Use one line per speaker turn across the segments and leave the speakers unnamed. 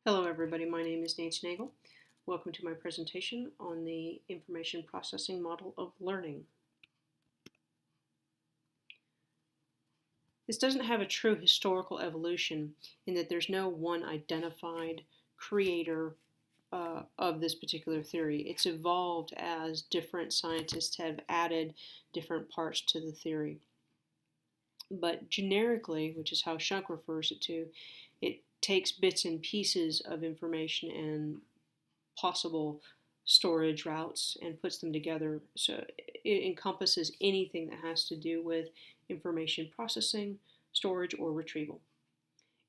Hello everybody, my name is Nancy Nagel. Welcome to my presentation on the information processing model of learning. This doesn't have a true historical evolution in that there's no one identified creator of this particular theory. It's evolved as different scientists have added different parts to the theory. But generically, which is how Shunk refers it to, it takes bits and pieces of information and possible storage routes and puts them together. So it encompasses anything that has to do with information processing, storage, or retrieval.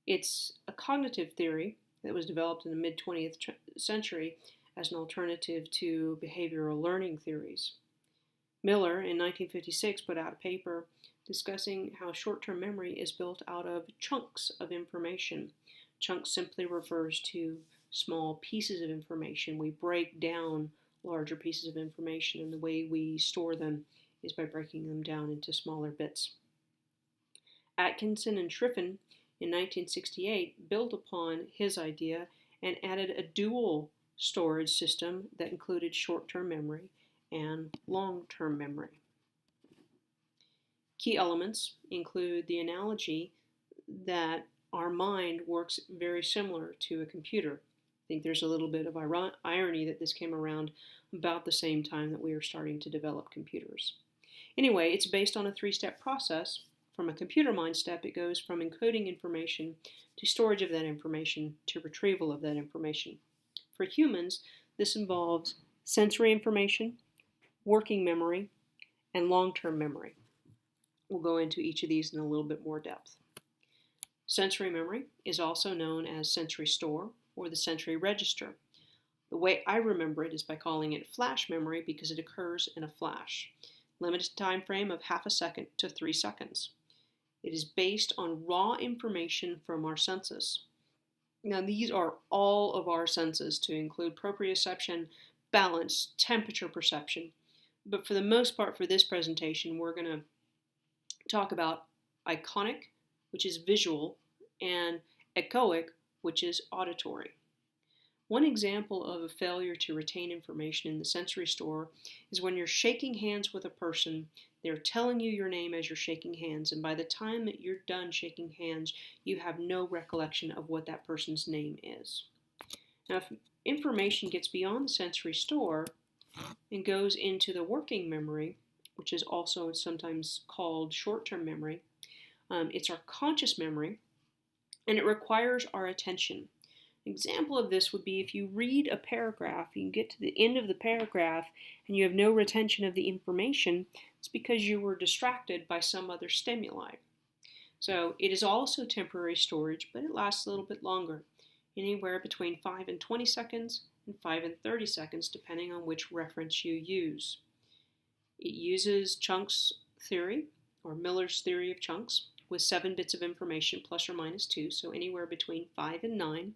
It's a cognitive theory that was developed in the mid-20th century as an alternative to behavioral learning theories. Miller, in 1956, put out a paper discussing how short-term memory is built out of chunks of information. Chunks simply refers to small pieces of information. We break down larger pieces of information, and the way we store them is by breaking them down into smaller bits. Atkinson and Shriffen in 1968 built upon his idea and added a dual storage system that included short-term memory and long-term memory. Key elements include the analogy that our mind works very similar to a computer. I think there's a little bit of irony that this came around about the same time that we were starting to develop computers. Anyway, it's based on a three-step process. From a computer mind step, it goes from encoding information to storage of that information to retrieval of that information. For humans, this involves sensory information, working memory, and long-term memory. We'll go into each of these in a little bit more depth. Sensory memory is also known as sensory store or the sensory register. The way I remember it is by calling it flash memory because it occurs in a flash. Limited time frame of half a second to 3 seconds. It is based on raw information from our senses. Now these are all of our senses to include proprioception, balance, temperature perception. But for the most part for this presentation, we're going to talk about iconic, which is visual, and echoic, which is auditory. One example of a failure to retain information in the sensory store is when you're shaking hands with a person, they're telling you your name as you're shaking hands, and by the time that you're done shaking hands, you have no recollection of what that person's name is. Now, if information gets beyond the sensory store and goes into the working memory, which is also sometimes called short-term memory, it's our conscious memory, and it requires our attention. An example of this would be if you read a paragraph, you get to the end of the paragraph, and you have no retention of the information, it's because you were distracted by some other stimuli. So it is also temporary storage, but it lasts a little bit longer, anywhere between 5 and 20 seconds and 5 and 30 seconds, depending on which reference you use. It uses chunks theory, or Miller's theory of chunks, with 7 bits of information plus or minus 2, so anywhere between 5 and 9.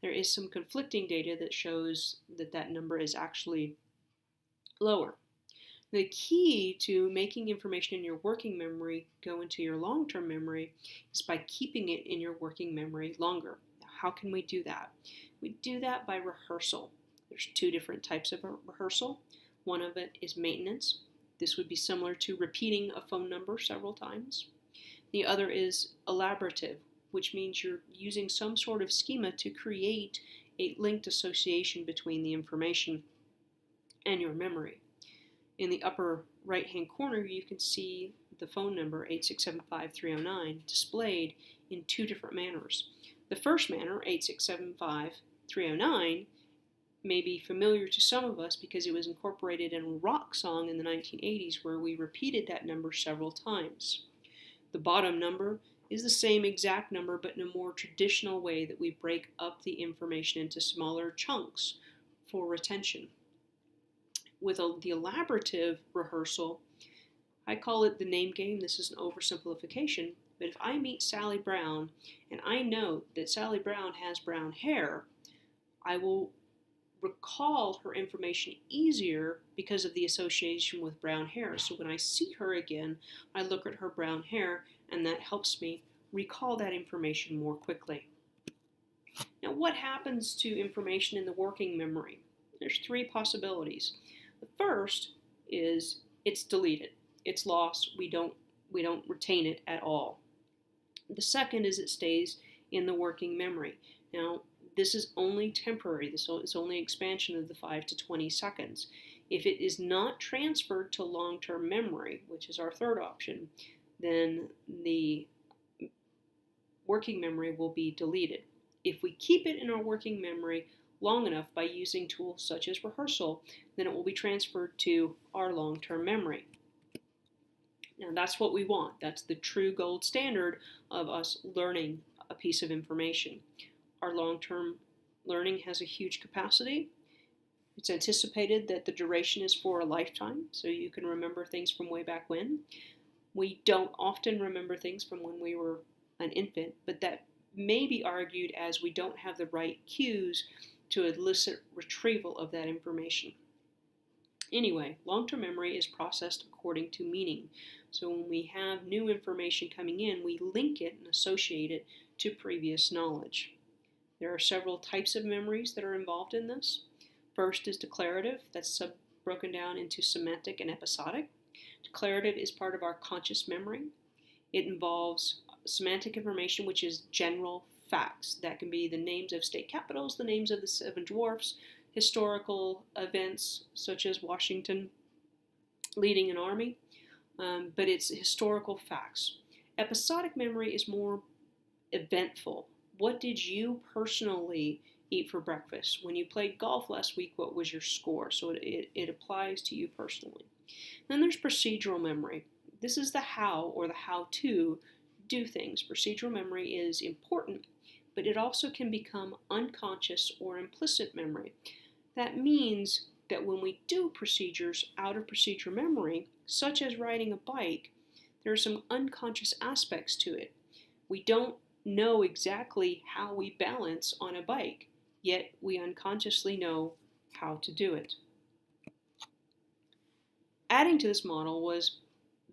There is some conflicting data that shows that that number is actually lower. The key to making information in your working memory go into your long-term memory is by keeping it in your working memory longer. Now, how can we do that? We do that by rehearsal. There's 2 different types of rehearsal. One of it is maintenance. This would be similar to repeating a phone number several times. The other is elaborative, which means you're using some sort of schema to create a linked association between the information and your memory. In the upper right-hand corner, you can see the phone number 8675309 displayed in 2 different manners. The first manner, 8675309, may be familiar to some of us because it was incorporated in a rock song in the 1980s where we repeated that number several times. The bottom number is the same exact number but in a more traditional way that we break up the information into smaller chunks for retention. With the elaborative rehearsal, I call it the name game. This is an oversimplification, but if I meet Sally Brown and I know that Sally Brown has brown hair, I will recall her information easier because of the association with brown hair. So when I see her again, I look at her brown hair, and that helps me recall that information more quickly. Now, what happens to information in the working memory? There's three possibilities. The first is it's deleted. It's lost. We don't retain it at all. The second is it stays in the working memory. Now, this is only temporary. This is only expansion of the 5 to 20 seconds. If it is not transferred to long-term memory, which is our third option, then the working memory will be deleted. If we keep it in our working memory long enough by using tools such as rehearsal, then it will be transferred to our long-term memory. Now that's what we want. That's the true gold standard of us learning a piece of information. Our long-term learning has a huge capacity. It's anticipated that the duration is for a lifetime, so you can remember things from way back when. We don't often remember things from when we were an infant, but that may be argued as we don't have the right cues to elicit retrieval of that information. Anyway, long-term memory is processed according to meaning. So when we have new information coming in, we link it and associate it to previous knowledge. There are several types of memories that are involved in this. First is declarative, that's broken down into semantic and episodic. Declarative is part of our conscious memory. It involves semantic information, which is general facts. That can be the names of state capitals, the names of the 7 dwarfs, historical events such as Washington leading an army, but it's historical facts. Episodic memory is more eventful. What did you personally eat for breakfast? When you played golf last week, what was your score? So it applies to you personally. Then there's procedural memory. This is the how or the how to do things. Procedural memory is important, but it also can become unconscious or implicit memory. That means that when we do procedures out of procedure memory, such as riding a bike, there are some unconscious aspects to it. We don't know exactly how we balance on a bike, yet we unconsciously know how to do it. Adding to this model was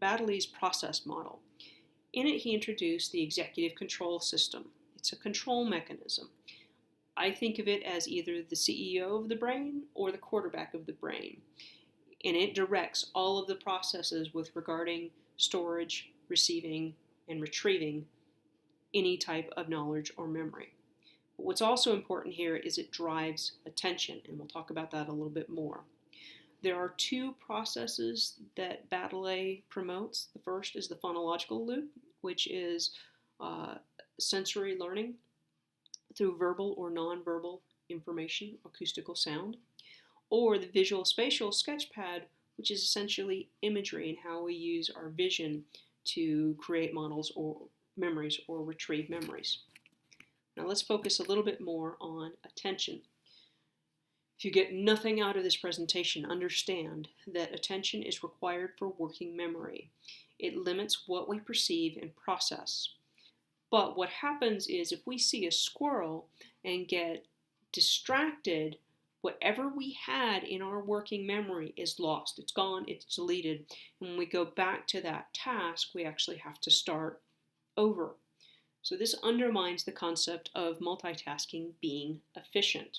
Baddeley's process model. In it, he introduced the executive control system. It's a control mechanism. I think of it as either the CEO of the brain or the quarterback of the brain. And it directs all of the processes with regarding storage, receiving, and retrieving any type of knowledge or memory. But what's also important here is it drives attention, and we'll talk about that a little bit more. There are 2 processes that Baddeley promotes. The first is the phonological loop, which is sensory learning through verbal or nonverbal information, acoustical sound, or the visual spatial sketchpad, which is essentially imagery and how we use our vision to create models or memories or retrieve memories. Now let's focus a little bit more on attention. If you get nothing out of this presentation, understand that attention is required for working memory. It limits what we perceive and process. But what happens is if we see a squirrel and get distracted, whatever we had in our working memory is lost. It's gone, it's deleted. And when we go back to that task, we actually have to start over. So this undermines the concept of multitasking being efficient.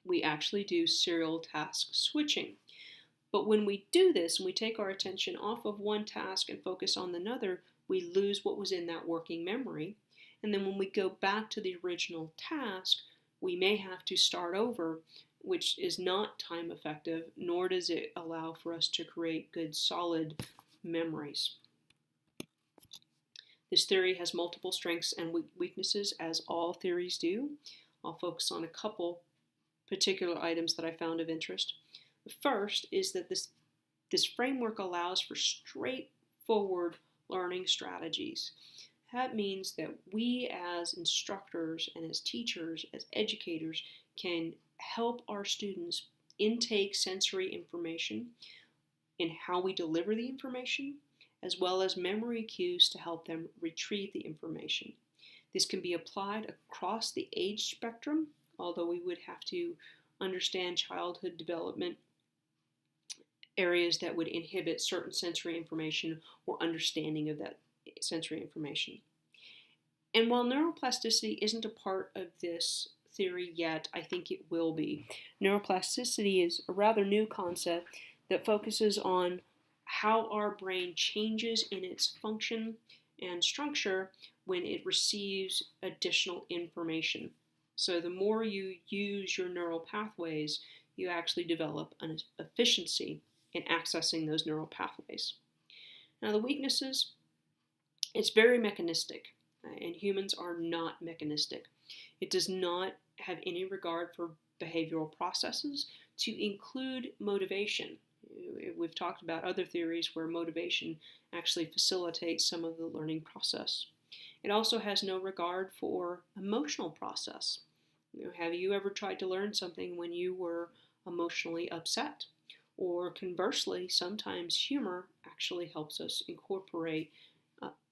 We actually do serial task switching. But when we do this and we take our attention off of one task and focus on another, we lose what was in that working memory. And then when we go back to the original task, we may have to start over, which is not time effective, nor does it allow for us to create good solid memories. This theory has multiple strengths and weaknesses, as all theories do. I'll focus on a couple particular items that I found of interest. The first is that this framework allows for straightforward learning strategies. That means that we as instructors and as teachers, as educators, can help our students intake sensory information in how we deliver the information, as well as memory cues to help them retrieve the information. This can be applied across the age spectrum, although we would have to understand childhood development areas that would inhibit certain sensory information or understanding of that sensory information. And while neuroplasticity isn't a part of this theory yet, I think it will be. Neuroplasticity is a rather new concept that focuses on how our brain changes in its function and structure when it receives additional information. So the more you use your neural pathways, you actually develop an efficiency in accessing those neural pathways. Now the weaknesses, it's very mechanistic, and humans are not mechanistic. It does not have any regard for behavioral processes to include motivation. We've talked about other theories where motivation actually facilitates some of the learning process. It also has no regard for emotional process. Have you ever tried to learn something when you were emotionally upset? Or conversely, sometimes humor actually helps us incorporate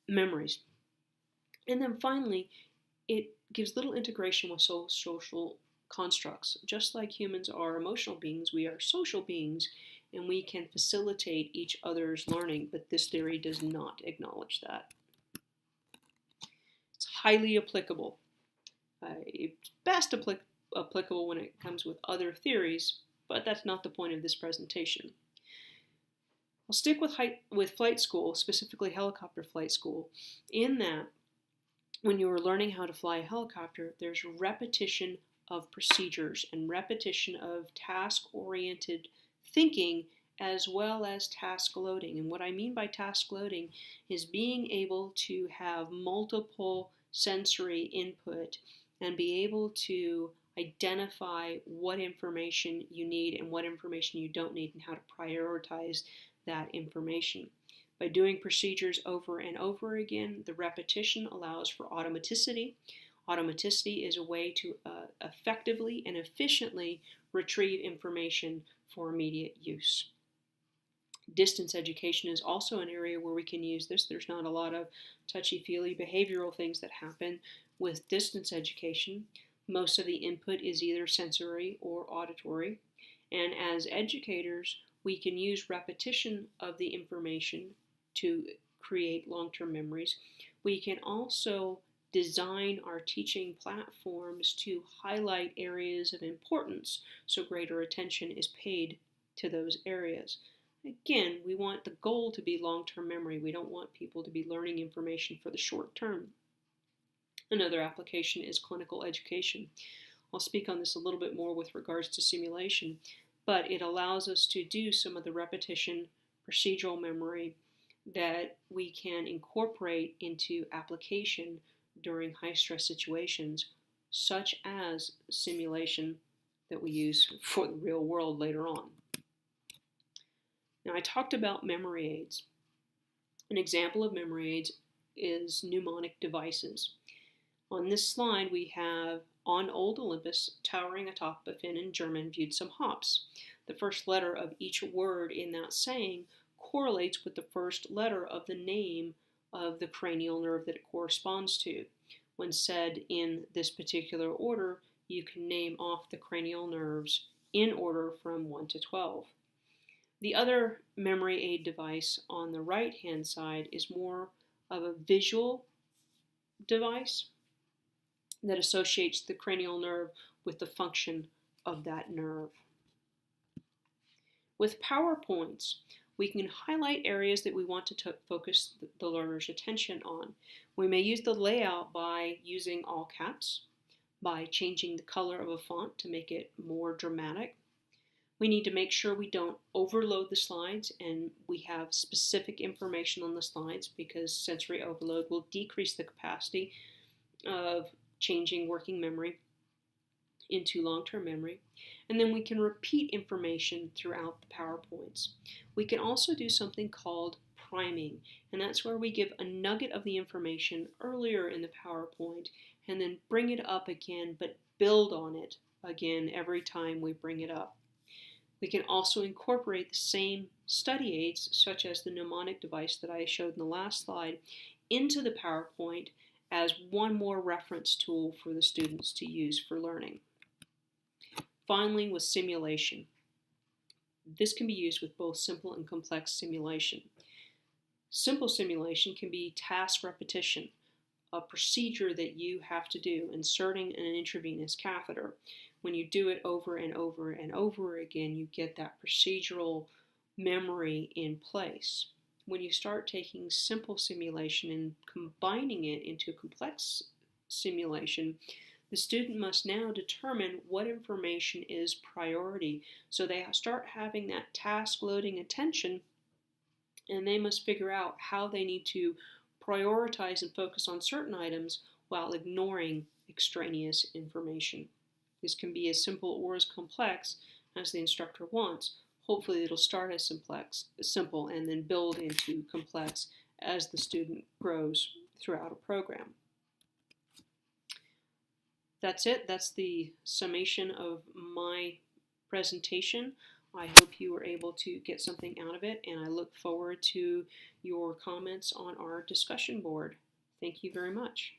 memories. And then finally, it gives little integration with social constructs. Just like humans are emotional beings, we are social beings, and we can facilitate each other's learning, but this theory does not acknowledge that. It's highly applicable. It's best applicable when it comes with other theories, but that's not the point of this presentation. I'll stick with flight school, specifically helicopter flight school, in that when you are learning how to fly a helicopter, there's repetition of procedures and repetition of task-oriented thinking as well as task loading. And what I mean by task loading is being able to have multiple sensory input and be able to identify what information you need and what information you don't need and how to prioritize that information. By doing procedures over and over again, the repetition allows for automaticity. Automaticity is a way to effectively and efficiently retrieve information for immediate use. Distance education is also an area where we can use this. There's not a lot of touchy-feely behavioral things that happen with distance education. Most of the input is either sensory or auditory. And as educators, we can use repetition of the information to create long-term memories. We can also design our teaching platforms to highlight areas of importance so greater attention is paid to those areas. Again, we want the goal to be long-term memory. We don't want people to be learning information for the short term. Another application is clinical education. I'll speak on this a little bit more with regards to simulation, but it allows us to do some of the repetition, procedural memory that we can incorporate into application during high-stress situations, such as simulation that we use for the real world later on. Now, I talked about memory aids. An example of memory aids is mnemonic devices. On this slide, we have on Old Olympus, towering atop a Finn in German, viewed some hops. The first letter of each word in that saying correlates with the first letter of the name of the cranial nerve that it corresponds to. When said in this particular order, you can name off the cranial nerves in order from 1 to 12. The other memory aid device on the right-hand side is more of a visual device that associates the cranial nerve with the function of that nerve. With PowerPoints, we can highlight areas that we want to focus the learner's attention on. We may use the layout by using all caps, by changing the color of a font to make it more dramatic. We need to make sure we don't overload the slides and we have specific information on the slides because sensory overload will decrease the capacity of changing working memory into long-term memory. And then we can repeat information throughout the PowerPoints. We can also do something called priming, and that's where we give a nugget of the information earlier in the PowerPoint and then bring it up again, but build on it again every time we bring it up. We can also incorporate the same study aids, such as the mnemonic device that I showed in the last slide, into the PowerPoint as one more reference tool for the students to use for learning. Finally, with simulation. This can be used with both simple and complex simulation. Simple simulation can be task repetition a procedure that you have to do, inserting an intravenous catheter. When you do it over and over and over again, you get that procedural memory in place. When you start taking simple simulation and combining it into complex simulation, the student must now determine what information is priority. So they start having that task loading attention, and they must figure out how they need to prioritize and focus on certain items while ignoring extraneous information. This can be as simple or as complex as the instructor wants. Hopefully it'll start as simple and then build into complex as the student grows throughout a program. That's it. That's the summation of my presentation. I hope you were able to get something out of it, and I look forward to your comments on our discussion board. Thank you very much.